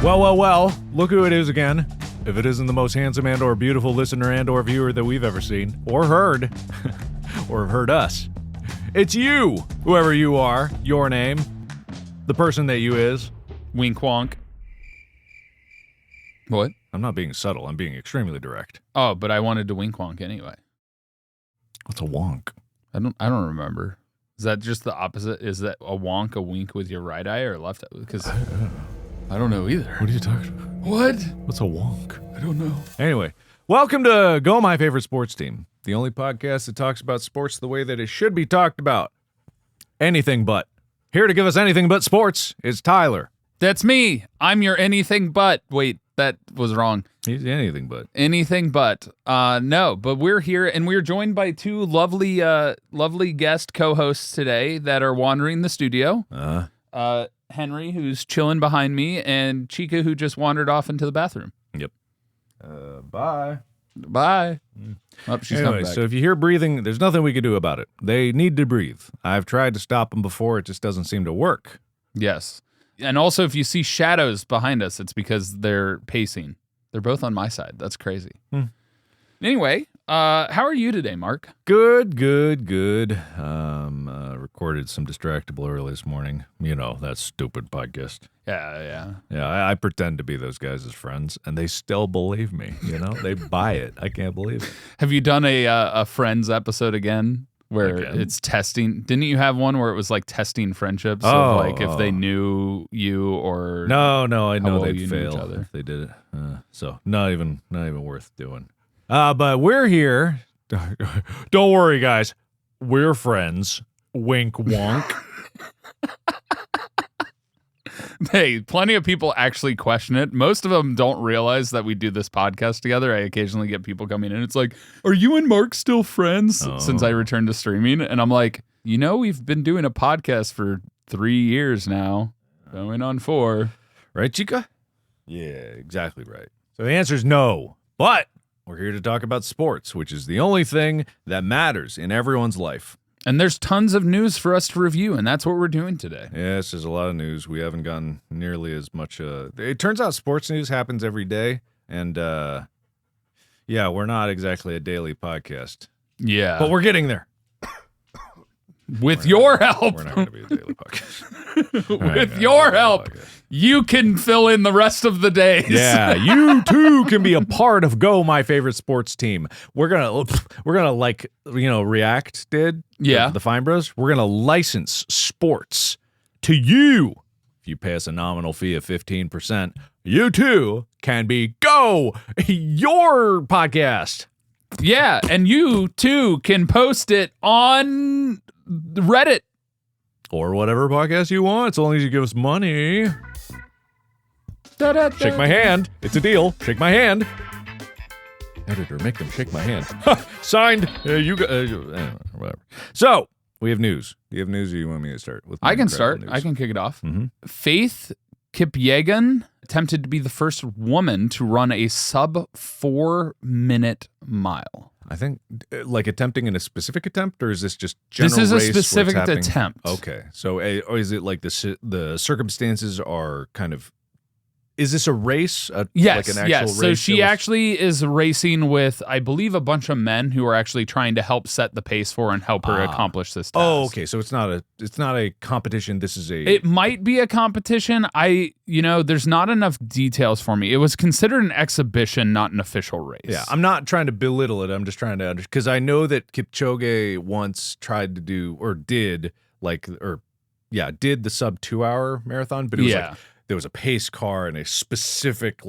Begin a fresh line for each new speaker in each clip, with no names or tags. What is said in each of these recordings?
Well, look who it is again. If it isn't the most handsome and or beautiful listener and or viewer that we've ever seen, or heard, or have heard us. It's you, whoever you are, your name, the person that you is.
Wink wonk. What?
I'm not being subtle, I'm being extremely direct.
Oh, but I wanted to wink wonk anyway.
What's a wonk?
I don't remember. Is that just the opposite? Is that a wonk, a wink with your right eye or left eye? Because I don't know either.
What are you talking about?
What?
What's a wonk?
I don't know.
Anyway, welcome to Go My Favorite Sports Team, the only podcast that talks about sports the way that it should be talked about. Anything but. Here to give us anything but sports is Tyler.
That's me. I'm your anything but. Wait, that was wrong.
He's anything but.
Anything but. No, but we're here and we're joined by two lovely guest co-hosts today that are wandering the studio. Henry, who's chilling behind me, and Chica, who just wandered off into the bathroom.
Yep. Bye.
Oh, she's coming back.
So if you hear breathing, there's nothing we can do about it. They need to breathe. I've tried to stop them before. It just doesn't seem to work.
Yes. And also, if you see shadows behind us, it's because they're pacing. They're both on my side. That's crazy. Anyway, how are you today, Mark?
Good. Recorded some Distractable early this morning. You know, that stupid podcast.
Yeah.
Yeah, I pretend to be those guys as friends, and they still believe me. You know, they buy it. I can't believe it.
Have you done a Friends episode again? Where it's testing. Didn't you have one where it was like testing friendships? If they knew you or
no, I know
well
they'd fail if they did it. So not even worth doing. But we're here. Don't worry, guys. We're friends. Wink, wonk.
Hey, plenty of people actually question it. Most of them don't realize that we do this podcast together. I occasionally get people coming in. It's like, are you and Mark still friends? Since I returned to streaming? And I'm like, we've been doing a podcast for 3 years now. Going on 4.
Right, Chica? Yeah, exactly right. So the answer is no. But we're here to talk about sports, which is the only thing that matters in everyone's life.
And there's tons of news for us to review, and that's what we're doing today.
Yes, there's a lot of news. We haven't gotten nearly as much. It turns out sports news happens every day, and we're not exactly a daily podcast.
Yeah.
But we're getting there.
With your help.
We're not going to be a daily podcast.
With your help, you can fill in the rest of the days.
Yeah, you too can be a part of Go My Favorite Sports Team. We're gonna React did.
Yeah.
The Fine Bros. We're gonna license sports to you. If you pay us a nominal fee of 15%, you too can be Go Your Podcast.
Yeah, and you too can post it on Reddit.
Or whatever podcast you want, as long as you give us money. Shake my hand. It's a deal. Shake my hand. Editor, make them shake my hand. Signed. Whatever. So, we have news. Do you have news or you want me to start? With
I can start.
News?
I can kick it off.
Mm-hmm.
Faith Kipyegon attempted to be the first woman to run a sub 4-minute mile.
I think, like attempting in a specific attempt, or is this just general
race? This is a
race
specific attempt.
Okay. So, or is it like the circumstances are kind of... Is this a race?
Yes,
like an actual race?
So she actually is racing with, I believe, a bunch of men who are actually trying to help set the pace for and help her accomplish this task.
Oh, okay. So it's not a competition. This is a...
It might be a competition. There's not enough details for me. It was considered an exhibition, not an official race.
Yeah, I'm not trying to belittle it. I'm just trying to understand. Because I know that Kipchoge once tried to do, or did the sub 2-hour marathon, but it was like... There was a pace car and a specific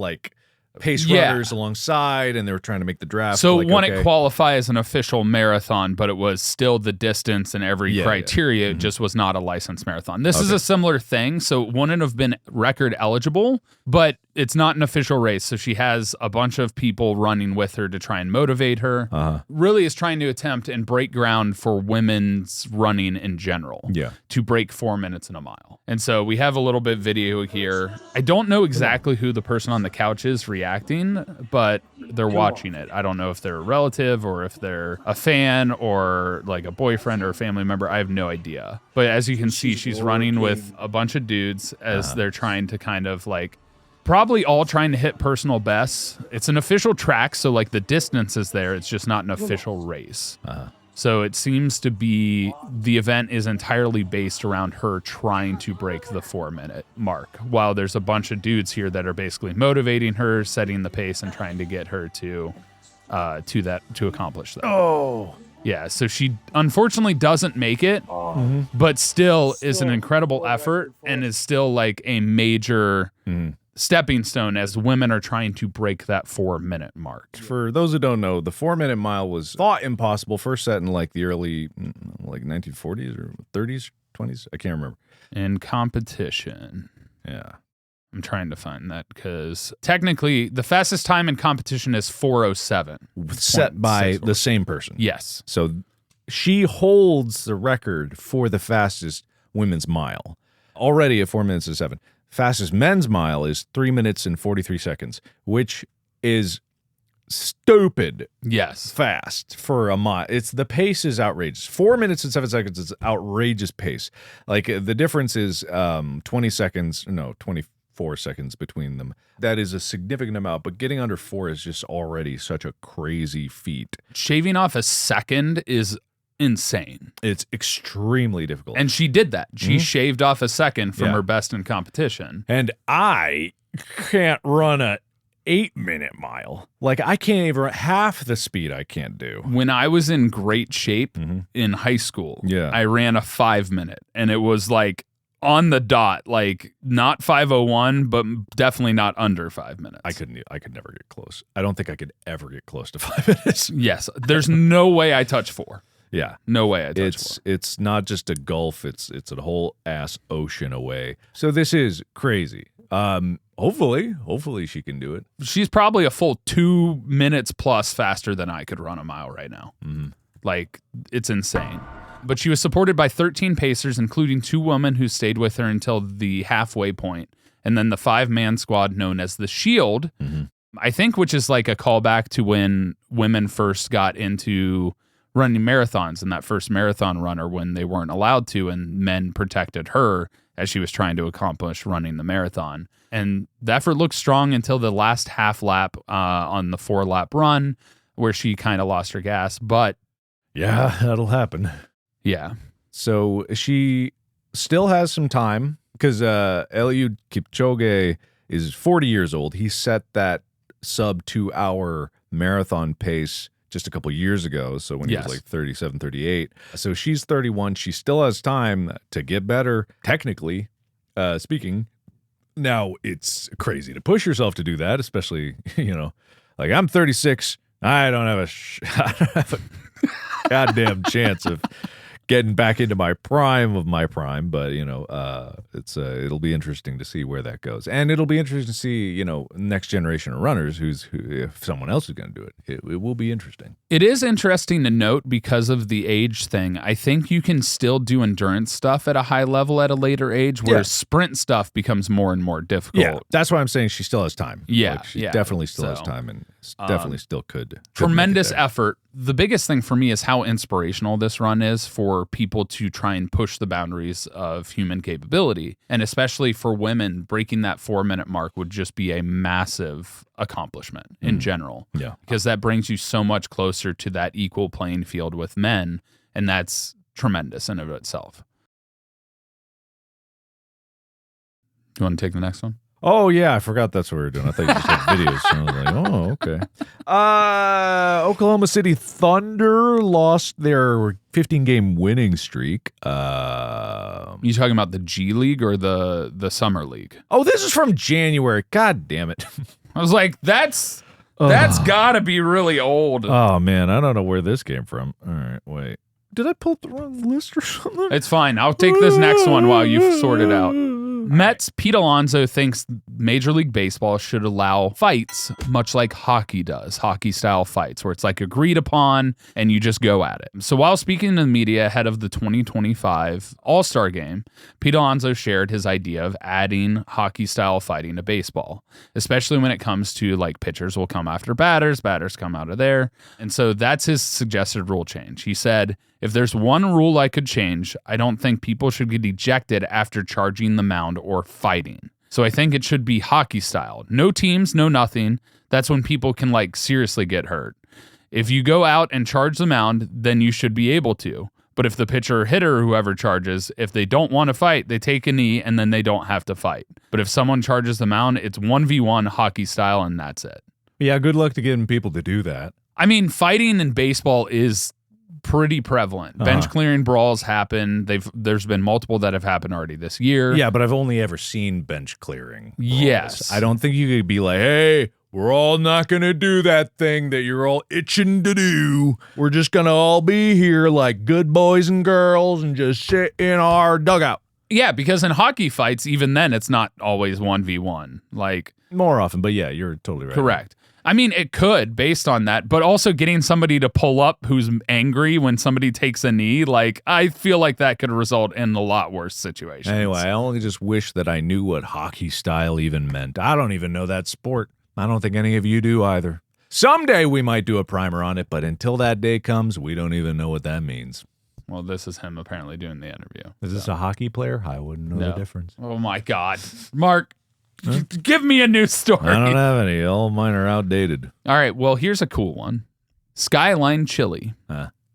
pace runners alongside, and they were trying to make the draft.
So it qualify as an official marathon, but it was still the distance and every criteria. It just was not a licensed marathon. This is a similar thing, so it wouldn't have been record eligible, but it's not an official race. So she has a bunch of people running with her to try and motivate her. Really is trying to attempt and break ground for women's running in general.
Yeah.
To break 4 minutes in a mile. And so we have a little bit video here. I don't know exactly who the person on the couch is reacting, but they're watching it. I don't know if they're a relative or if they're a fan or like a boyfriend or a family member. I have no idea. But as you can see, she's running with a bunch of dudes as they're trying to kind of probably all trying to hit personal bests. It's an official track, so like the distance is there. It's just not an official race. So it seems to be the event is entirely based around her trying to break the 4-minute mark, while there's a bunch of dudes here that are basically motivating her, setting the pace, and trying to get her to accomplish that.
Oh.
Yeah, so she unfortunately doesn't make it, but still is an incredible effort and is still like a major stepping stone as women are trying to break that 4-minute mark.
For those who don't know, the 4-minute mile was thought impossible, first set in like the early 1940s or 30s, 20s. I can't remember.
In competition.
Yeah.
I'm trying to find that because technically the fastest time in competition is 4:07.
Set by the same person.
Yes.
So she holds the record for the fastest women's mile. Already at 4 minutes and 7. Fastest men's mile is 3 minutes and 43 seconds, which is stupid fast for a mile. The pace is outrageous. 4 minutes and 7 seconds is outrageous pace. Like the difference is 24 seconds between them. That is a significant amount, but getting under 4 is just already such a crazy feat.
Shaving off a second is insane.
It's extremely difficult.
And she did that. She shaved off a second from her best in competition.
And I can't run a 8-minute mile. Like I can't even half the speed I can't do.
When I was in great shape in high school, I ran a 5-minute and it was like on the dot, like not 5:01, but definitely not under 5 minutes.
I could never get close. I don't think I could ever get close to 5 minutes.
Yes. There's no way I touch 4.
Yeah.
No way I touch 4.
It's not just a gulf, it's a whole ass ocean away. So this is crazy. Hopefully she can do it.
She's probably a full 2 minutes plus faster than I could run a mile right now. Like, it's insane. But she was supported by 13 pacers, including 2 women who stayed with her until the halfway point, and then the 5-man squad known as the Shield, I think, which is like a callback to when women first got into running marathons and that first marathon runner when they weren't allowed to, and men protected her as she was trying to accomplish running the marathon. And the effort looked strong until the last half lap on the 4-lap run where she kind of lost her gas. But
yeah, that'll happen.
Yeah.
So she still has some time because Eliud Kipchoge is 40 years old. He set that sub 2-hour marathon pace just a couple years ago. So when he was like 37, 38. So she's 31. She still has time to get better, technically speaking. Now, it's crazy to push yourself to do that, especially, like I'm 36. I don't have a goddamn chance of getting back into my prime of my prime, but it'll be interesting to see where that goes, and it'll be interesting to see next generation of runners if someone else is going to do it. It will be interesting.
It is interesting to note because of the age thing. I think you can still do endurance stuff at a high level at a later age, whereas sprint stuff becomes more and more difficult.
Yeah, that's why I'm saying she still has time.
Yeah,
she definitely still has time, and definitely still could.
Tremendous effort. The biggest thing for me is how inspirational this run is for people to try and push the boundaries of human capability. And especially for women, breaking that 4-minute mark would just be a massive accomplishment in general.
Yeah.
Because that brings you so much closer to that equal playing field with men. And that's tremendous in and of itself. You want to take the next one?
Oh, yeah, I forgot that's what we were doing. I thought you just had videos. So I was like, okay. Oklahoma City Thunder lost their 15-game winning streak.
You talking about the G League or the Summer League?
Oh, this is from January. God damn it.
I was like, that's got to be really old.
Oh, man, I don't know where this came from. All right, wait. Did I pull up the wrong list or something?
It's fine. I'll take this next one while you sort it out. Mets Pete Alonso thinks Major League Baseball should allow fights much like hockey does, hockey-style fights, where it's like agreed upon and you just go at it. So while speaking to the media ahead of the 2025 All-Star Game, Pete Alonso shared his idea of adding hockey-style fighting to baseball, especially when it comes to like pitchers will come after batters come out of there. And so that's his suggested rule change. He said, if there's one rule I could change, I don't think people should get ejected after charging the mound or fighting. So I think it should be hockey style. No teams, no nothing. That's when people can like seriously get hurt. If you go out and charge the mound, then you should be able to. But if the pitcher or hitter or whoever charges, if they don't want to fight, they take a knee and then they don't have to fight. But if someone charges the mound, it's 1v1 hockey style and that's it.
Yeah, good luck to getting people to do that.
I mean, fighting in baseball is pretty prevalent. Bench clearing brawls happen. There's been multiple that have happened already this year.
Yeah, but I've only ever seen bench clearing brawls.
Yes.
I don't think you could be like, hey, we're all not going to do that thing that you're all itching to do. We're just going to all be here like good boys and girls and just sit in our dugout.
Yeah, because in hockey fights, even then, it's not always 1v1. Like
more often, but yeah, you're totally right.
Correct. I mean, it could based on that, but also getting somebody to pull up who's angry when somebody takes a knee, like I feel like that could result in a lot worse situations.
Anyway, I only just wish that I knew what hockey style even meant. I don't even know that sport. I don't think any of you do either. Someday we might do a primer on it, but until that day comes, we don't even know what that means.
Well, this is him apparently doing the interview.
Is this a hockey player? I wouldn't know the difference.
Oh my God. Mark. Give me a new story.
I don't have any. All mine are outdated.
All right. Well, here's a cool one. Skyline Chili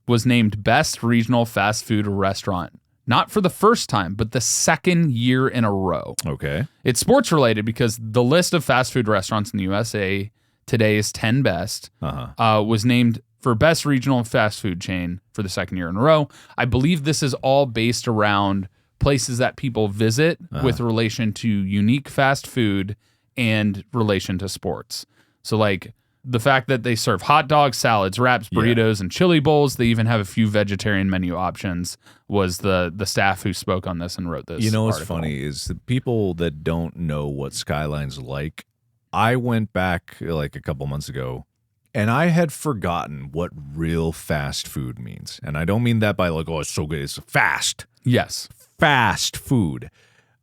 was named Best Regional Fast Food Restaurant. Not for the first time, but the second year in a row.
Okay.
It's sports related because the list of fast food restaurants in the USA today is 10 best. Was named for Best Regional Fast Food Chain for the second year in a row. I believe this is all based around places that people visit with relation to unique fast food and relation to sports. So like the fact that they serve hot dogs, salads, wraps, burritos, and chili bowls. They even have a few vegetarian menu options was the staff who spoke on this and wrote this.
You know what's funny is the people that don't know what Skyline's like. I went back like a couple months ago and I had forgotten what real fast food means. And I don't mean that by like, oh, it's so good. It's fast.
Yes.
Fast food.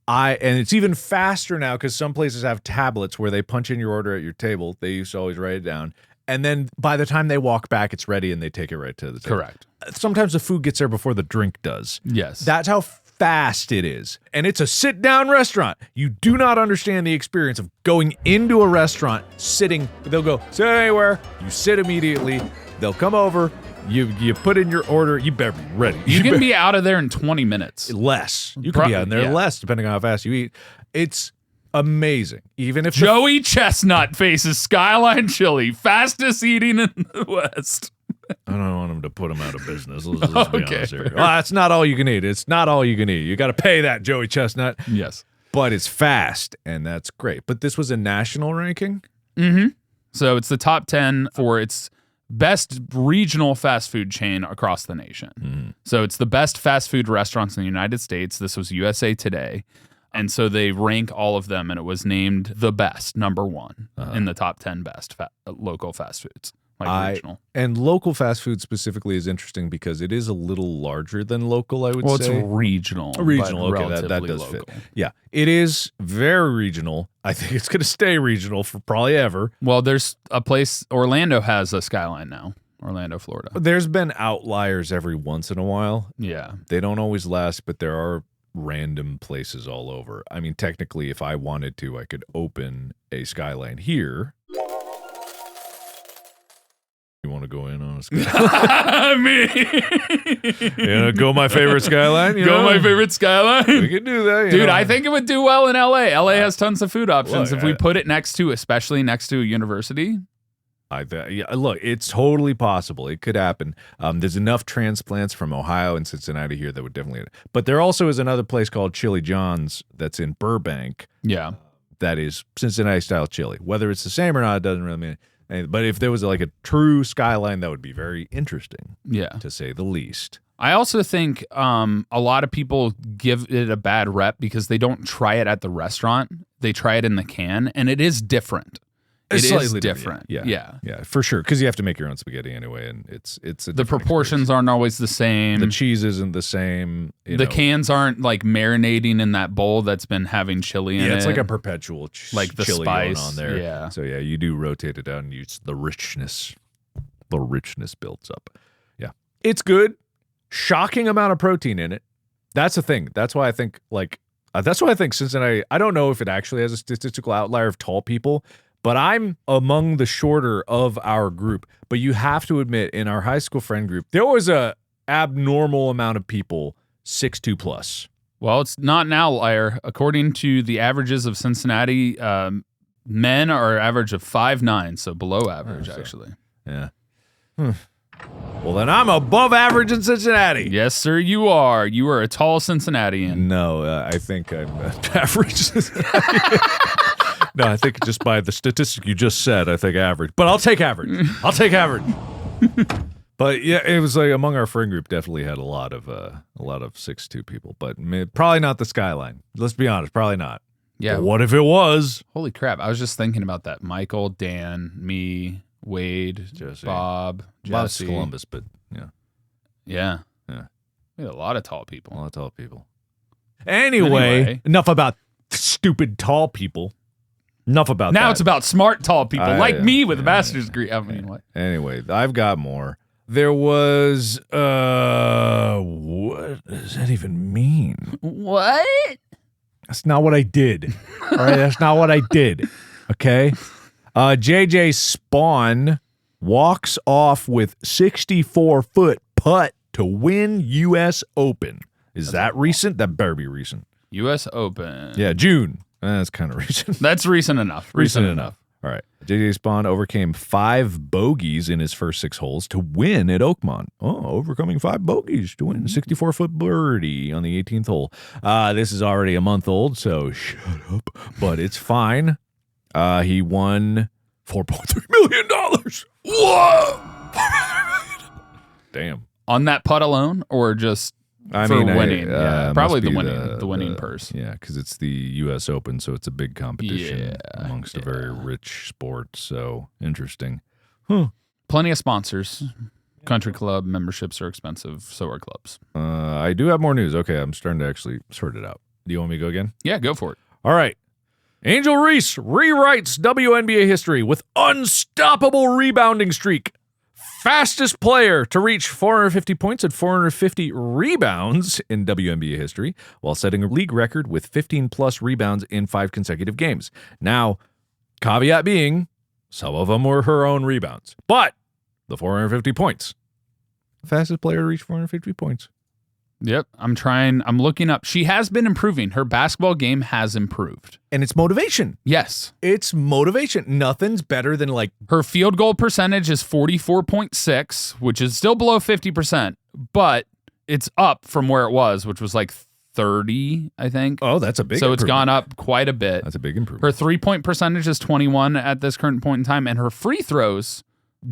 And it's even faster now because some places have tablets where they punch in your order at your table. They used to always write it down. And then by the time they walk back, it's ready and they take it right to the table.
Correct.
Sometimes the food gets there before the drink does.
Yes.
That's how fast it is. And it's a sit-down restaurant. You do not understand the experience of going into a restaurant, sitting. They'll go, sit anywhere. You sit immediately. They'll come over. You put in your order. You better be ready.
You can be out of there in 20 minutes.
Less. You can be out in there less, depending on how fast you eat. It's amazing. Even if
Joey Chestnut faces Skyline Chili, fastest eating in the West.
I don't want him to put him out of business. Let's be honest here. Well, that's not all you can eat. It's not all you can eat. You got to pay that, Joey Chestnut.
Yes.
But it's fast, and that's great. But this was a national ranking?
Mm-hmm. So it's the top 10 for its best regional fast food chain across the nation. Mm-hmm. So it's the best fast food restaurants in the United States. This was USA Today. And so they rank all of them, and it was named the best, number one, in the top 10 best local fast foods. Regional.
And local fast food specifically is interesting because it is a little larger than local, I would say.
Well, it's regional.
Regional, okay, that does fit. Yeah, it is very regional. I think it's going to stay regional for probably ever.
Well, there's a place, Orlando has a Skyline now. Orlando, Florida.
There's been outliers every once in a while.
Yeah.
They don't always last, but there are random places all over. I mean, technically, if I wanted to, I could open a Skyline here. You want to go in on a Skyline?
Me.
Go my favorite Skyline?
My favorite Skyline?
We could do that.
Dude, I think it would do well in LA. LA has tons of food options. Look, if we put it next to, especially next to a university.
Look, it's totally possible. It could happen. There's enough transplants from Ohio and Cincinnati here that would definitely. But there also is another place called Chili John's that's in Burbank.
Yeah.
That is Cincinnati style chili. Whether it's the same or not, it doesn't really mean. But if there was like a true Skyline, that would be very interesting.
Yeah.
To say the least.
I also think a lot of people give it a bad rep because they don't try it at the restaurant. They try it in the can, and it is different. It is different.
Yeah, for sure. Because you have to make your own spaghetti anyway, and it's
the proportions aren't always the same.
The cheese isn't the same.
The cans aren't like marinating in that bowl that's been having chili in it.
Yeah, it's like a perpetual
like the
chili
spice
going on there.
Yeah.
So yeah, you do rotate it out, and the richness builds up. Yeah, it's good. Shocking amount of protein in it. That's the thing. That's why I think like That's why I think Cincinnati, I don't know if it actually has a statistical outlier of tall people, but I'm among the shorter of our group. But you have to admit, in our high school friend group, there was a abnormal amount of people 6'2 plus.
Well, it's not an outlier. According to the averages of Cincinnati, men are average of 5'9", so below average, actually.
Yeah. Well, then I'm above average in Cincinnati.
Yes, sir, you are. You are a tall Cincinnatian.
No, I think I'm average. No, I think just by the statistic you just said, I think average. But I'll take average. But yeah, it was like among our friend group, definitely had a lot of 6'2" people, but probably not the Skyline. Let's be honest, probably not.
Yeah.
But what if it was?
Holy crap! I was just thinking about that. Michael, Dan, me, Wade, Jesse. Bob, Jesse.
Bob's Columbus, but
yeah. We had a lot of tall people.
Anyway, enough about stupid tall people. Enough about that.
Now it's about smart tall people, like me with a master's degree. I mean, what?
Anyway, I've got more. There was, what does that even mean?
What?
That's not what I did. All right, that's not what I did. Okay? JJ Spawn walks off with 64-foot putt to win U.S. Open. Is that recent? That better be recent.
U.S. Open.
Yeah, June. That's kind of recent.
That's recent enough.
Recent enough. All right. JJ Spawn overcame 5 bogeys in his first 6 holes to win at Oakmont. Oh, overcoming 5 bogeys to win a 64-foot birdie on the 18th hole. This is already a month old, so shut up. But it's fine. He won $4.3 million. Whoa! Damn.
On that putt alone, or just winning? Probably the winning purse.
Yeah, because it's the U.S. Open, so it's a big competition amongst a very rich sport. So interesting.
Plenty of sponsors. Country club memberships are expensive. So are clubs.
I do have more news. Okay, I'm starting to actually sort it out. Do you want me to go again?
Yeah, go for it.
All right. Angel Reese rewrites WNBA history with unstoppable rebounding streak. Fastest player to reach 450 points and 450 rebounds in WNBA history, while setting a league record with 15-plus rebounds in 5 consecutive games. Now, caveat being, some of them were her own rebounds. But the 450 points. Fastest player to reach 450 points.
Yep, I'm looking up. She has been improving. Her basketball game has improved.
And it's motivation.
Yes.
It's motivation. Nothing's better than
her field goal percentage is 44.6, which is still below 50%, but it's up from where it was, which was 30, I think.
Oh, that's a big
So it's gone up quite a bit.
That's a big improvement.
Her 3-point percentage is 21 at this current point in time, and her free throws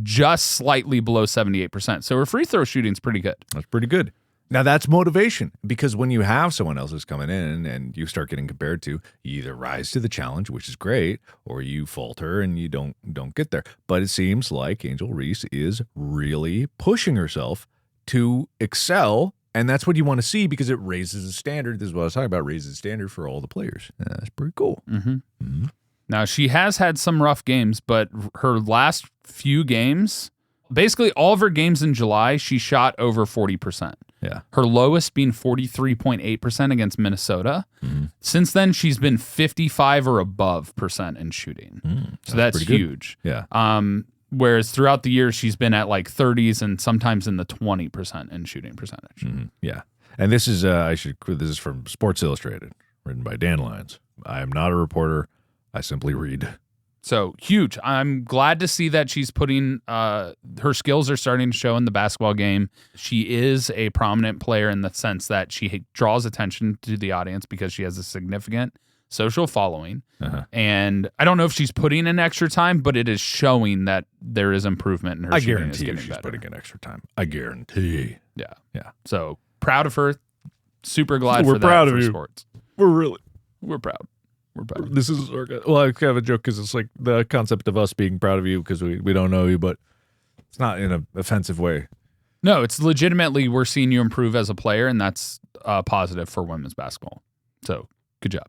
just slightly below 78%. So her free throw shooting's pretty good.
That's pretty good. Now, that's motivation, because when you have someone else who's coming in and you start getting compared to, you either rise to the challenge, which is great, or you falter and you don't get there. But it seems like Angel Reese is really pushing herself to excel, and that's what you want to see because it raises the standard. This is what I was talking about, raises the standard for all the players. That's pretty cool.
Mm-hmm. Mm-hmm. Now, she has had some rough games, but her last few games, basically all of her games in July, she shot over 40%.
Yeah.
Her lowest being 43.8% against Minnesota. Mm-hmm. Since then, she's been 55 or above % in shooting. So that's huge.
Good. Yeah.
Whereas throughout the year, she's been at 30s and sometimes in the 20% in shooting percentage.
Mm-hmm. Yeah. And this is this is from Sports Illustrated, written by Dan Lyons. I am not a reporter. I simply read.
So huge. I'm glad to see that she's putting her skills are starting to show in the basketball game. She is a prominent player in the sense that she draws attention to the audience because she has a significant social following. Uh-huh. And I don't know if she's putting in extra time, but it is showing that there is improvement in her shooting.
I guarantee she's putting in extra time. I guarantee.
Yeah.
Yeah.
So proud of her. Super glad
We're
for that
proud
for
of you.
Sports. We're proud.
This is well, I have a joke because it's the concept of us being proud of you because we don't know you, but it's not in an offensive way.
No, it's legitimately we're seeing you improve as a player, and that's positive for women's basketball. So good job.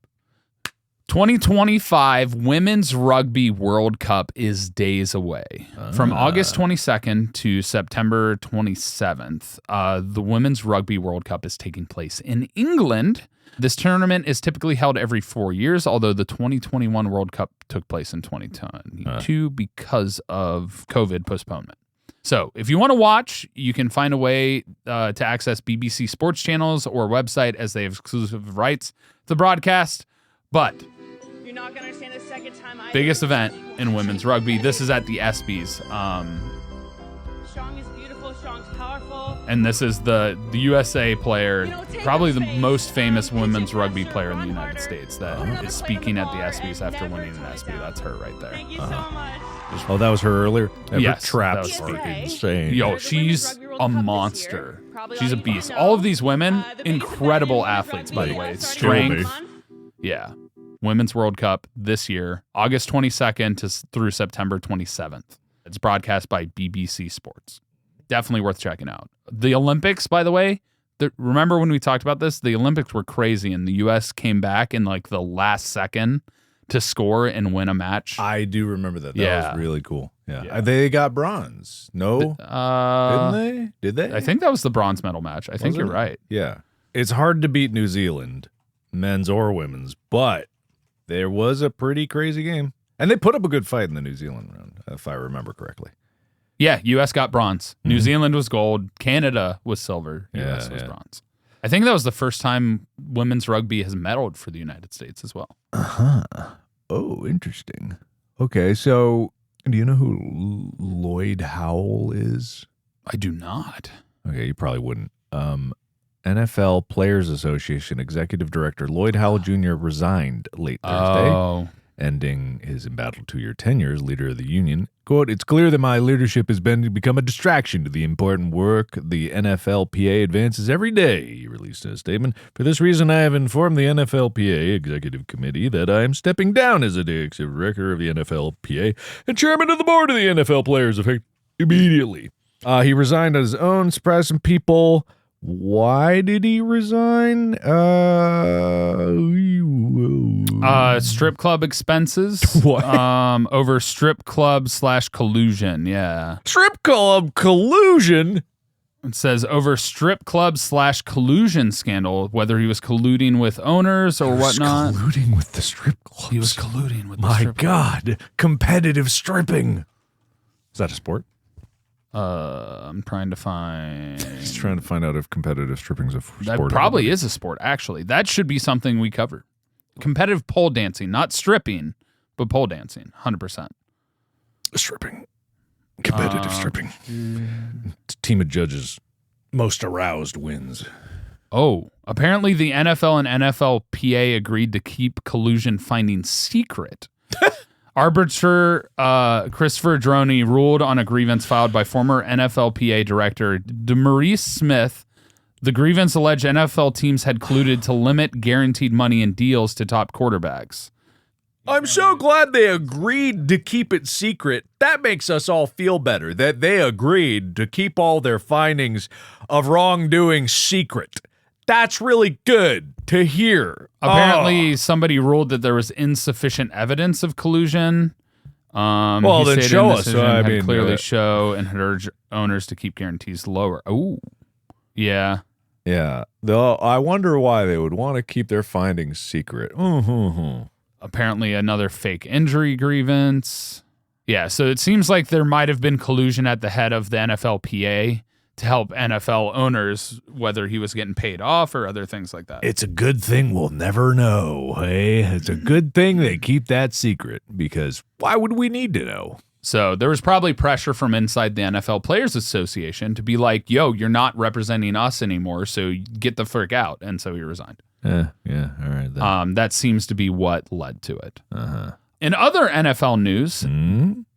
2025 Women's Rugby World Cup is days away. From August 22nd to September 27th, the Women's Rugby World Cup is taking place in England. This tournament is typically held every 4 years, although the 2021 World Cup took place in 2022 because of COVID postponement. So if you want to watch, you can find a way to access BBC Sports channels or website as they have exclusive rights to the broadcast. But
you're not going to understand the second time
biggest event in women's rugby. This is at the ESPYs.
Strong is beautiful. Strong's powerful.
And this is the USA player, probably the most famous women's rugby player in the United States that is speaking at the ESPYs after winning an ESPY. That's her right there.
Thank you so much.
Oh, that was her earlier?
Yes,
Traps
that was
are insane.
Yo, she's a monster. She's a beast. All of these women, incredible athletes, by the way. Strength. Yeah. Women's World Cup this year, August 22nd through September 27th. It's broadcast by BBC Sports. Definitely worth checking out. The Olympics, by the way, remember when we talked about this? The Olympics were crazy, and the U.S. came back in like the last second to score and win a match.
I do remember that. That was really cool. Yeah. They got bronze. No? Didn't they? Did they?
I think that was the bronze medal match. I think you're right.
Yeah. It's hard to beat New Zealand, men's or women's, but there was a pretty crazy game. And they put up a good fight in the New Zealand round, if I remember correctly.
Yeah, U.S. got bronze. New Zealand was gold. Canada was silver. U.S. was bronze. I think that was the first time women's rugby has medaled for the United States as well.
Oh, interesting. Okay, so do you know who Lloyd Howell is?
I do not.
Okay, you probably wouldn't. NFL Players Association Executive Director Lloyd Howell Jr. resigned late Thursday, ending his embattled 2-year tenure as leader of the union. Quote, "It's clear that my leadership has become a distraction to the important work the NFLPA advances every day," he released in a statement. "For this reason, I have informed the NFLPA Executive Committee that I am stepping down as a director of the NFLPA and chairman of the board of the NFL Players effective immediately." He resigned on his own, surprised some people. Why did he resign?
Strip club expenses.
What?
Over strip club / collusion. Yeah.
Strip club collusion?
It says over strip club / collusion scandal, whether he was colluding with owners or whatnot.
Colluding with the strip clubs.
He was colluding with the
My
strip club.
God. Competitive stripping. Is that a sport?
I'm trying to find.
He's trying to find out if competitive stripping is a sport.
That probably is a sport, actually. That should be something we cover. Competitive pole dancing, not stripping, but pole dancing, 100%.
Stripping. Competitive stripping. Team of judges most aroused wins.
Oh, apparently the NFL and NFLPA agreed to keep collusion findings secret. Arbiter Christopher Droney ruled on a grievance filed by former NFLPA director DeMaurice Smith. The grievance alleged NFL teams had colluded to limit guaranteed money in deals to top quarterbacks.
I'm so glad they agreed to keep it secret. That makes us all feel better, that they agreed to keep all their findings of wrongdoing secret. That's really good to hear.
Apparently, somebody ruled that there was insufficient evidence of collusion.
Well, then show us.
Clearly show and had urged owners to keep guarantees lower. Oh, yeah.
Yeah. I wonder why they would want to keep their findings secret.
Apparently, another fake injury grievance. Yeah, so it seems like there might have been collusion at the head of the NFLPA to help NFL owners, whether he was getting paid off or other things like that.
It's a good thing we'll never know, hey? It's a good thing they keep that secret, because why would we need to know?
So there was probably pressure from inside the NFL Players Association to be like, yo, you're not representing us anymore, so get the frick out. And so he resigned.
Yeah, all right. Then.
That seems to be what led to it. In other NFL news,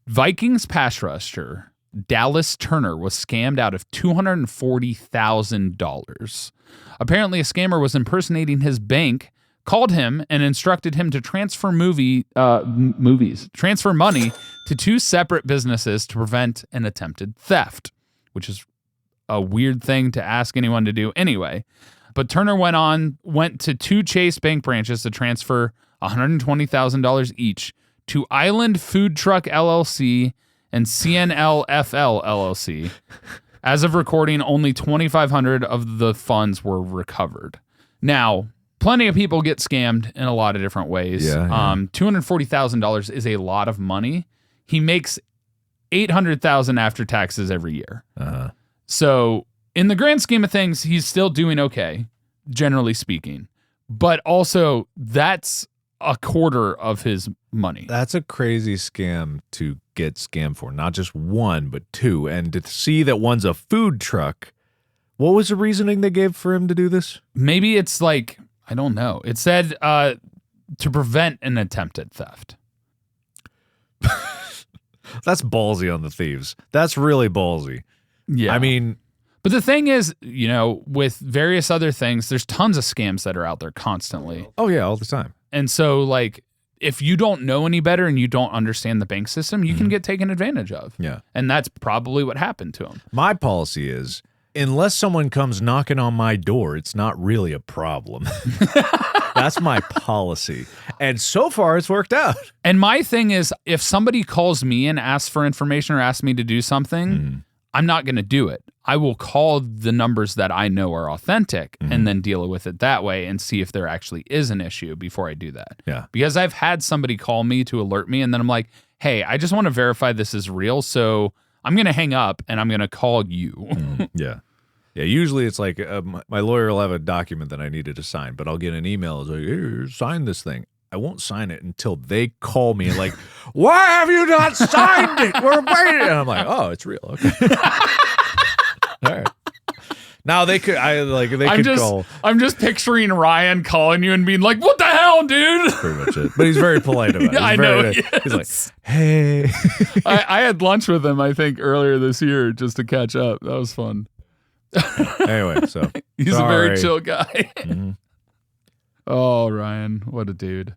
Vikings pass rusher Dallas Turner was scammed out of $240,000. Apparently, a scammer was impersonating his bank, called him, and instructed him to transfer money to two separate businesses to prevent an attempted theft, which is a weird thing to ask anyone to do anyway. But Turner went to two Chase Bank branches to transfer $120,000 each to Island Food Truck LLC and CNLFL LLC. As of recording, only $2,500 of the funds were recovered. Now, plenty of people get scammed in a lot of different ways.
Yeah.
$240,000 is a lot of money. He makes $800,000 after taxes every year.
Uh-huh.
So in the grand scheme of things, he's still doing okay, generally speaking. But also, that's a quarter of his money.
That's a crazy scam to get scammed for. Not just one, but two. And to see that one's a food truck. What was the reasoning they gave for him to do this?
Maybe it's like, I don't know. It said to prevent an attempted theft.
That's ballsy on the thieves. That's really ballsy.
Yeah.
I mean,
but the thing is, with various other things, there's tons of scams that are out there constantly.
oh yeah, all the time.
And so, like, if you don't know any better and you don't understand the bank system, you can get taken advantage of.
Yeah.
And that's probably what happened to him.
My policy is, unless someone comes knocking on my door, it's not really a problem. That's my policy. And so far, it's worked out.
And my thing is, if somebody calls me and asks for information or asks me to do something, I'm not going to do it. I will call the numbers that I know are authentic and then deal with it that way and see if there actually is an issue before I do that.
Yeah.
Because I've had somebody call me to alert me and then I'm like, hey, I just want to verify this is real. So I'm going to hang up and I'm going to call you.
Yeah. Yeah, usually it's like my lawyer will have a document that I needed to sign, but I'll get an email. It's like, here, sign this thing. I won't sign it until they call me and like, why have you not signed it? We're waiting. And I'm like, oh, it's real. Okay. All right. Now they could, call.
I'm just picturing Ryan calling you and being like, what the hell, dude?
Pretty much it. But he's very polite about it.
Yeah, I know.
He's like, hey.
I had lunch with him, I think, earlier this year just to catch up. That was fun.
Anyway, so.
He's
sorry.
a very chill guy. Oh, Ryan, what a dude.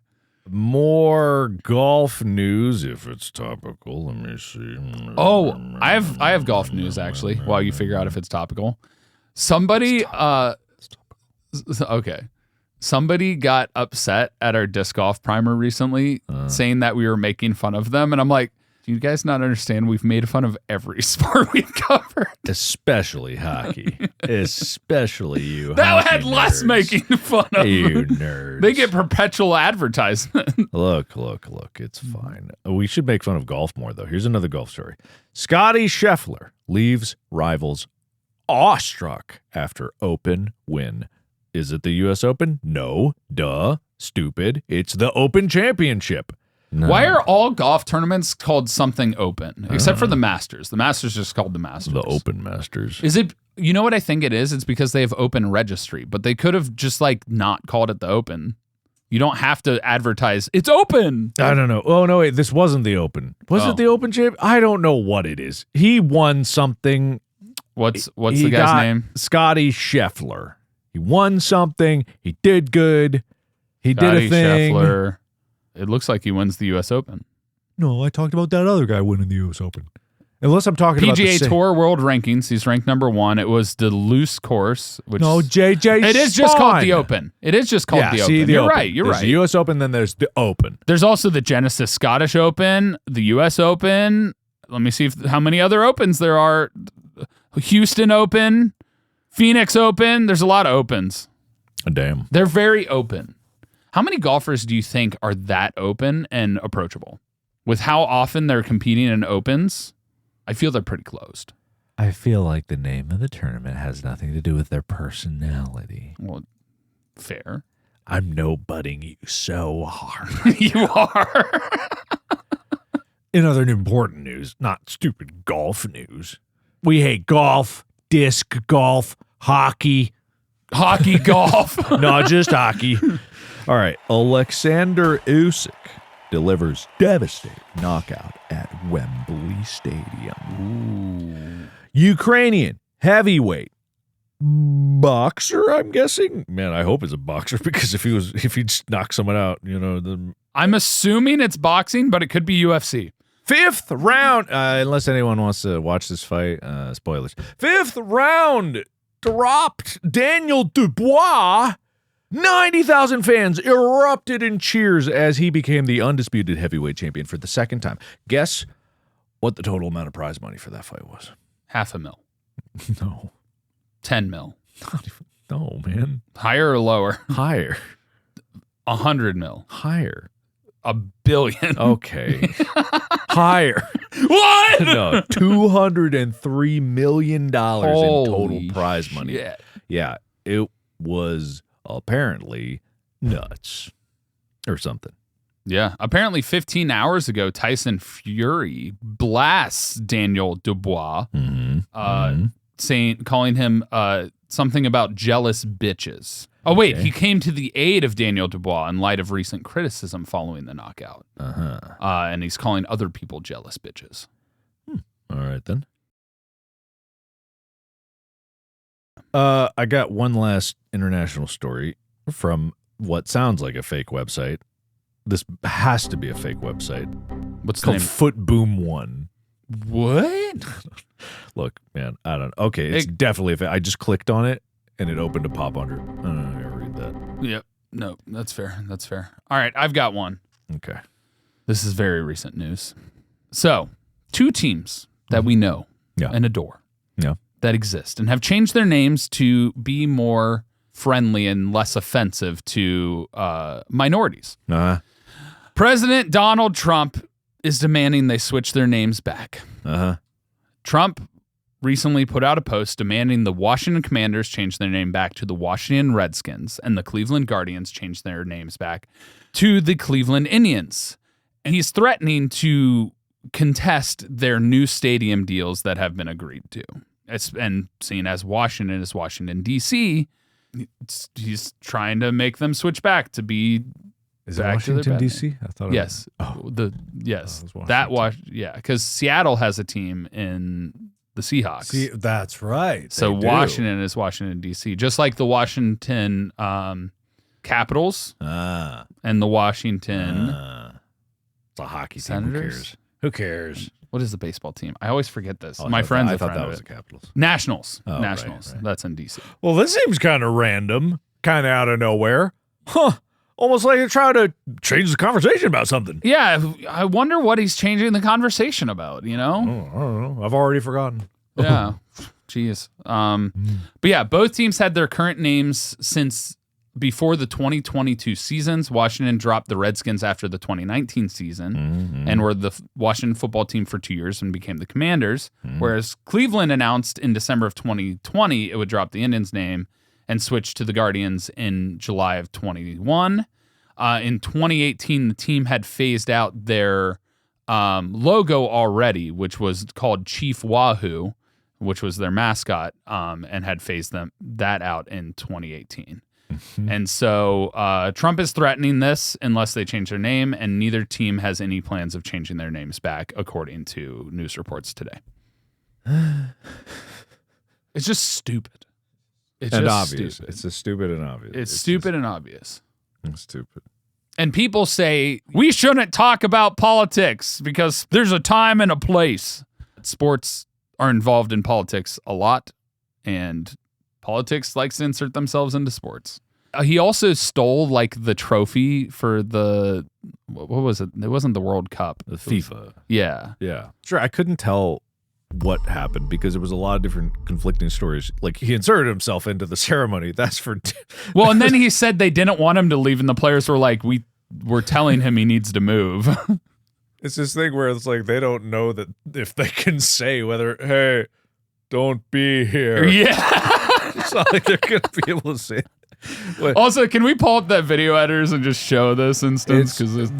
More golf news, if it's topical. Let me see.
Oh, I have golf news, actually, while you figure out if it's topical. Somebody, okay. Somebody got upset at our disc golf primer recently, saying that we were making fun of them. And I'm like, do you guys not understand? We've made fun of every sport we've covered.
Especially hockey. Especially you.
That had less making fun of
you nerds.
They get perpetual advertisement.
Look. It's fine. We should make fun of golf more, though. Here's another golf story. Scotty Scheffler leaves rivals awestruck after Open win. Is it the U.S. Open? No. Duh. Stupid. It's the Open Championship. No.
Why are all golf tournaments called something open, except for the Masters? The Masters just called the Masters.
The Open Masters.
Is it, you know what I think it is? It's because they have open registry, but they could have just like not called it the Open. You don't have to advertise, it's open.
I don't know. Oh, no, wait, this wasn't the Open. Was it the Open Champ? I don't know what it is. He won something.
What's the guy's name?
Scotty Scheffler. He won something. He did good. He did a thing.
Scheffler. It looks like he wins the U.S. Open.
No, I talked about that other guy winning the U.S. Open. Unless I'm talking about the
PGA Tour World Rankings. He's ranked number 1. It was the loose course. Which
no, JJ.
It is just called the Open. It is just called the Open. You're
Open.
right. You're
there's
right.
The U.S. Open, then there's the Open.
There's also the Genesis Scottish Open, the U.S. Open. Let me see how many other Opens there are. Houston Open, Phoenix Open. There's a lot of Opens.
Damn.
They're very open. How many golfers do you think are that open and approachable? With how often they're competing in Opens, I feel they're pretty closed.
I feel like the name of the tournament has nothing to do with their personality.
Well, fair.
I'm no-butting you so hard.
You are.
In other important news, not stupid golf news, we hate golf, disc golf, hockey.
Hockey golf.
No, just hockey. All right, Alexander Usyk delivers devastating knockout at Wembley Stadium. Ooh. Ukrainian heavyweight boxer, I'm guessing. Man, I hope it's a boxer because if he knocked someone out,
I'm assuming it's boxing, but it could be UFC.
5th round, unless anyone wants to watch this fight, spoilers. 5th round dropped Daniel Dubois 90,000 fans erupted in cheers as he became the undisputed heavyweight champion for the second time. Guess what the total amount of prize money for that fight was?
$500,000.
No.
10 mil.
No, man.
Higher or lower?
Higher.
100 mil.
Higher.
$1 billion.
Okay. Higher.
What?
No, $203 million in total prize
shit.
money. Yeah, it was apparently nuts or something.
Yeah. Apparently 15 hours ago, Tyson Fury blasts Daniel Dubois, calling him something about jealous bitches. Oh, wait, he came to the aid of Daniel Dubois in light of recent criticism following the knockout. And he's calling other people jealous bitches.
All right, then. I got one last international story from what sounds like a fake website. This has to be a fake website.
What's
it's called
name?
Foot Boom One.
What?
Look, man, I don't know. Okay, it's definitely a fake. I just clicked on it, and it opened a pop under. I don't know. I gotta read that.
Yep. No, that's fair. That's fair. All right, I've got one.
Okay.
This is very recent news. So, two teams that we know and adore that exist and have changed their names to be more friendly and less offensive to minorities. President Donald Trump is demanding they switch their names back. Trump recently put out a post demanding the Washington Commanders change their name back to the Washington Redskins and the Cleveland Guardians change their names back to the Cleveland Indians. And he's threatening to contest their new stadium deals that have been agreed to. And seen as Washington is Washington, D.C., he's trying to make them switch back to be
Is it Washington, D.C.?
I thought yes. Because Seattle has a team in the Seahawks.
That's right.
So Washington is Washington, D.C., just like the Washington Capitals and the Washington
it's a hockey
Senators.
Team. Who cares?
What is the baseball team? I always forget this. My friend's a friend
I thought that
of
was
it.
the Capitals.
Nationals.
Oh,
Nationals.
Right.
That's in D.C.
Well, this seems kind of random, kind of out of nowhere. Almost like you're trying to change the conversation about something.
Yeah, I wonder what he's changing the conversation about, you know?
I don't know. I've already forgotten.
Yeah. Jeez. But yeah, both teams had their current names since before the 2022 seasons. Washington dropped the Redskins after the 2019 season and were the Washington football team for 2 years and became the Commanders, whereas Cleveland announced in December of 2020 it would drop the Indians name and switch to the Guardians in July of 21. In 2018, the team had phased out their logo already, which was called Chief Wahoo, which was their mascot, and had phased that out in 2018. And so Trump is threatening this unless they change their name, and neither team has any plans of changing their names back, according to news reports today. It's just stupid.
It's just obvious. Stupid. It's just stupid and obvious.
It's stupid and obvious.
It's stupid.
And people say, we shouldn't talk about politics because there's a time and a place. Sports are involved in politics a lot, and politics likes to insert themselves into sports. He also stole like the trophy for the, what was it? It wasn't the World Cup.
The FIFA.
Yeah.
Sure, I couldn't tell what happened because there was a lot of different conflicting stories. Like he inserted himself into the ceremony. That's for
well, and then he said they didn't want him to leave, and the players were like, we were telling him he needs to move.
It's this thing where it's like they don't know that if they can say whether, hey, don't be here.
Yeah.
It's not like they're going to be able to say it.
Also, can we pull up that video editors and just show this instance? Because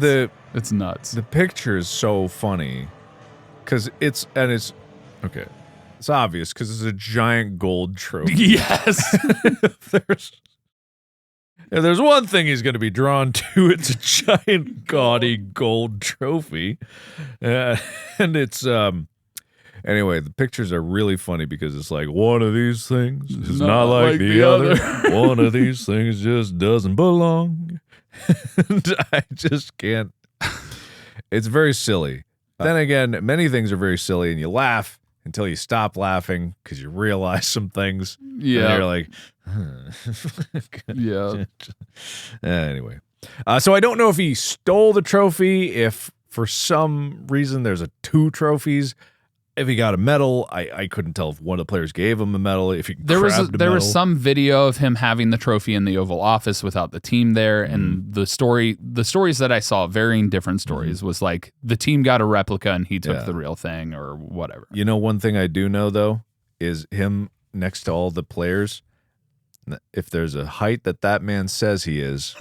it's nuts.
The picture is so funny because it's okay. It's obvious because it's a giant gold trophy.
Yes.
If there's one thing he's going to be drawn to, it's a giant gaudy gold trophy. And it's anyway, the pictures are really funny because it's like one of these things is not like the other. One of these things just doesn't belong. And I just can't. It's very silly. Then again, many things are very silly and you laugh until you stop laughing because you realize some things.
Yeah.
And you're like,
Yeah.
Anyway. So I don't know if he stole the trophy, if for some reason there's 2 trophies. If he got a medal, I couldn't tell if one of the players gave him a medal. If he
there was some video of him having the trophy in the Oval Office without the team there, and the stories that I saw, varying different stories, was like the team got a replica and he took the real thing or whatever.
You know, one thing I do know though is him next to all the players. If there's a height that man says he is.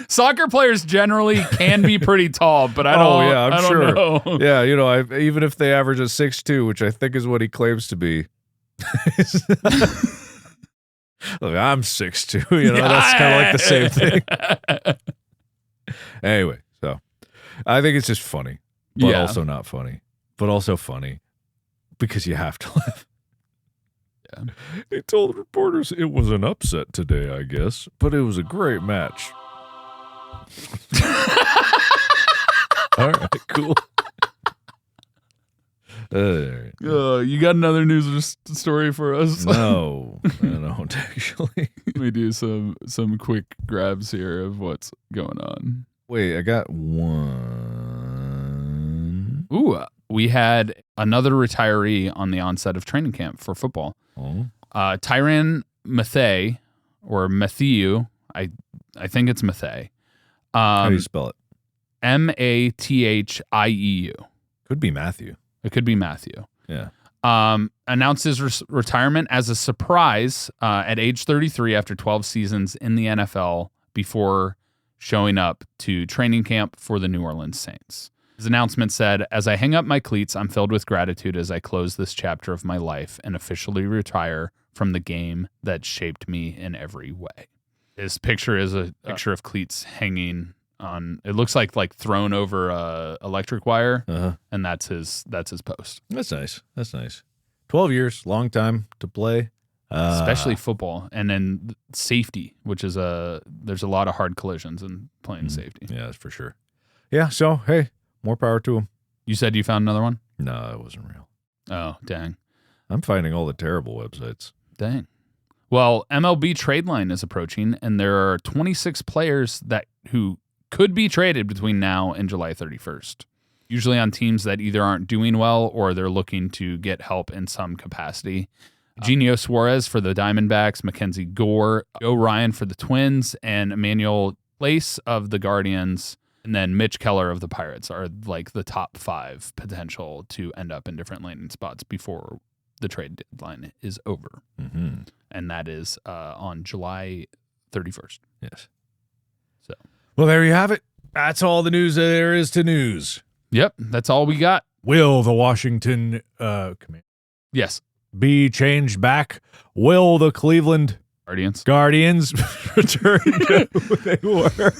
Soccer players generally can be pretty tall, but I don't.
I'm sure.
Know.
Yeah, you know, even if they average a 6'2", which I think is what he claims to be. Look, I'm 6'2", you know, that's kind of like the same thing. Anyway, so I think it's just funny, but also not funny, but also funny because you have to laugh. Yeah. He told reporters it was an upset today, I guess, but it was a great match. All right, cool.
You got another news story for us?
No, I don't actually.
Let me do some quick grabs here of what's going on.
Wait, I got one.
Ooh, we had another retiree on the onset of training camp for football.
Oh.
Tyrann Mathieu, or Mathieu, I think it's Mathieu.
How do you spell it?
Mathieu.
Could be Matthew.
It could be Matthew.
Yeah.
Announced his retirement as a surprise at age 33 after 12 seasons in the NFL before showing up to training camp for the New Orleans Saints. His announcement said, "As I hang up my cleats, I'm filled with gratitude as I close this chapter of my life and officially retire from the game that shaped me in every way." His picture is a picture of cleats hanging on. It looks like thrown over a electric wire, and that's his post.
That's nice. That's nice. 12 years, long time to play,
especially football, and then safety, which is there's a lot of hard collisions in playing safety.
Yeah, that's for sure. Yeah. So hey, more power to him.
You said you found another one?
No, it wasn't real.
Oh, dang!
I'm finding all the terrible websites.
Dang. Well, MLB trade line is approaching, and there are 26 players who could be traded between now and July 31st, usually on teams that either aren't doing well or they're looking to get help in some capacity. Genio Suarez for the Diamondbacks, Mackenzie Gore, Joe Ryan for the Twins, and Emmanuel Place of the Guardians, and then Mitch Keller of the Pirates are like the top 5 potential to end up in different landing spots before the trade deadline is over.
Mm-hmm.
And that is on July 31st.
Yes.
So,
well, there you have it. That's all the news there is to news.
Yep, that's all we got.
Will the Washington command be changed back? Will the Cleveland Guardians return to who they were?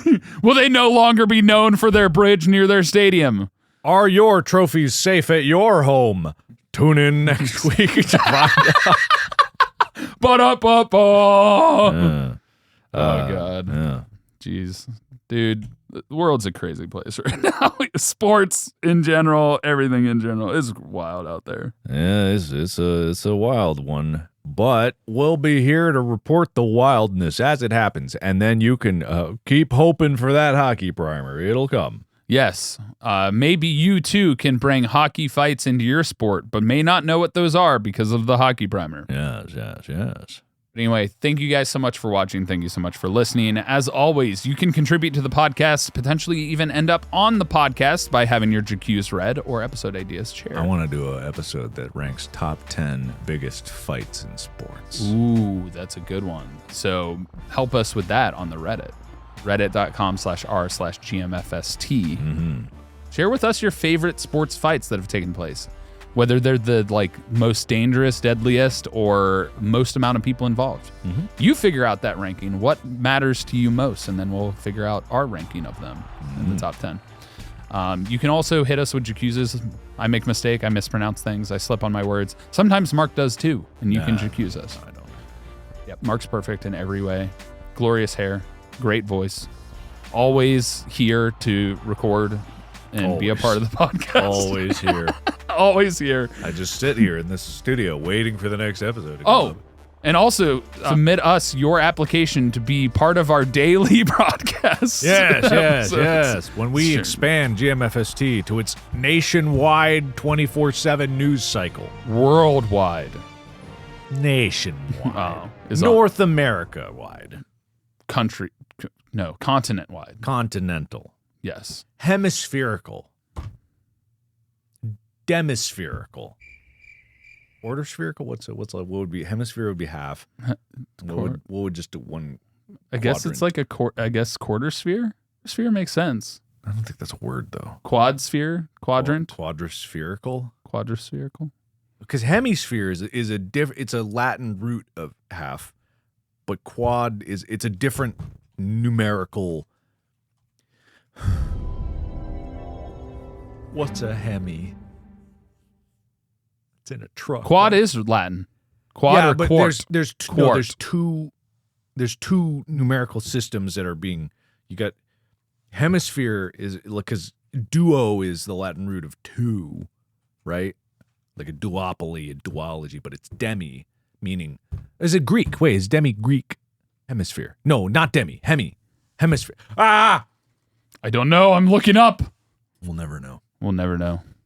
Will they no longer be known for their bridge near their stadium?
Are your trophies safe at your home? Tune in next week to find out.
Oh, God.
Yeah.
Jeez. Dude, the world's a crazy place right now. Sports in general, everything in general is wild out there.
Yeah, it's a wild one. But we'll be here to report the wildness as it happens. And then you can keep hoping for that hockey primer. It'll come.
Yes. Maybe you too can bring hockey fights into your sport, but may not know what those are because of the hockey primer.
Yes.
Anyway, thank you guys so much for watching. Thank you so much for listening. As always, you can contribute to the podcast, potentially even end up on the podcast by having your JQs read or episode ideas shared.
I want to do an episode that ranks top 10 biggest fights in sports.
Ooh, that's a good one. So help us with that on the Reddit. Reddit.com/r/GMFST.
Mm-hmm.
Share with us your favorite sports fights that have taken place, whether they're the most dangerous, deadliest, or most amount of people involved.
Mm-hmm.
You figure out that ranking, what matters to you most, and then we'll figure out our ranking of them in the top 10. You can also hit us with Jacuzes. I make a mistake. I mispronounce things. I slip on my words. Sometimes Mark does too, and you can Jacuse us.
I don't.
Yep, Mark's perfect in every way. Glorious hair. Great voice. Always here to record and be a part of the podcast.
Always here.
always here.
I just sit here in this studio waiting for the next episode to come up.
And also submit us your application to be part of our daily broadcast.
Yes. When we expand GMFST to its nationwide 24/7 news cycle.
Worldwide.
Nationwide. North America wide.
Continent wide.
Continental.
Yes.
Hemispherical. Demispherical. Order spherical? What would be hemisphere would be half. What would just do one?
I guess it's like quarter sphere. Sphere makes sense.
I don't think that's a word though.
Quad sphere, quadrant,
quadrispherical,
Because
hemisphere is it's a Latin root of half, but quad it's a different numerical. What's a hemi? In a truck.
Quad is Latin. Quad or
but
quart.
There's two numerical systems that are being. You got hemisphere is because duo is the Latin root of two, right? Like a duopoly, a duology, but it's demi, meaning is it Greek? Wait, is demi Greek? Hemisphere? No, not demi. Hemisphere. I
don't know. I'm looking up.
We'll never know.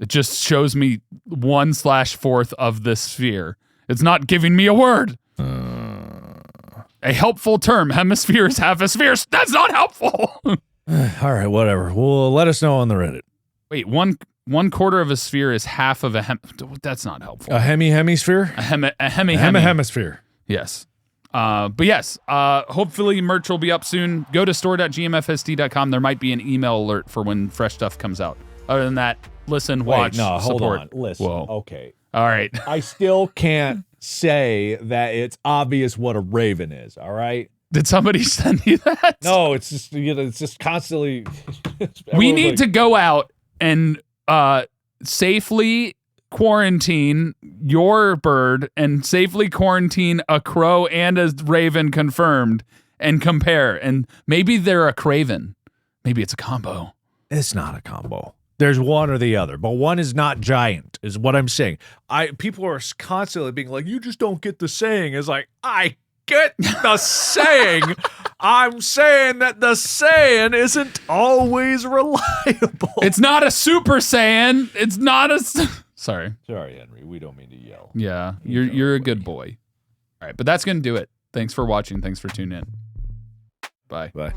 It just shows me 1/4 of this sphere. It's not giving me a word. A helpful term. Hemisphere is half a sphere. That's not helpful.
All right, whatever. Well, let us know on the Reddit.
Wait, one quarter of a sphere is half of a that's not helpful.
A hemisphere?
A hemisphere. Yes. But yes, hopefully merch will be up soon. Go to store.gmfsd.com. There might be an email alert for when fresh stuff comes out. Other than that, listen, watch,
hold
support.
on. Listen.
Whoa.
Okay.
All right.
I still can't say that it's obvious what a raven is, all right?
Did somebody send you that?
No, it's just constantly.
We need to go out and safely quarantine your bird and safely quarantine a crow and a raven confirmed and compare. And maybe they're a craven. Maybe it's a combo.
It's not a combo. There's one or the other, but one is not giant, is what I'm saying. People are constantly being like, you just don't get the saying. It's like, I get the saying. I'm saying that the saying isn't always reliable.
It's not a super saiyan. It's not a... Sorry,
Henry. We don't mean to yell.
Yeah, you're a good boy. All right, but that's going to do it. Thanks for watching. Thanks for tuning in. Bye.
Bye.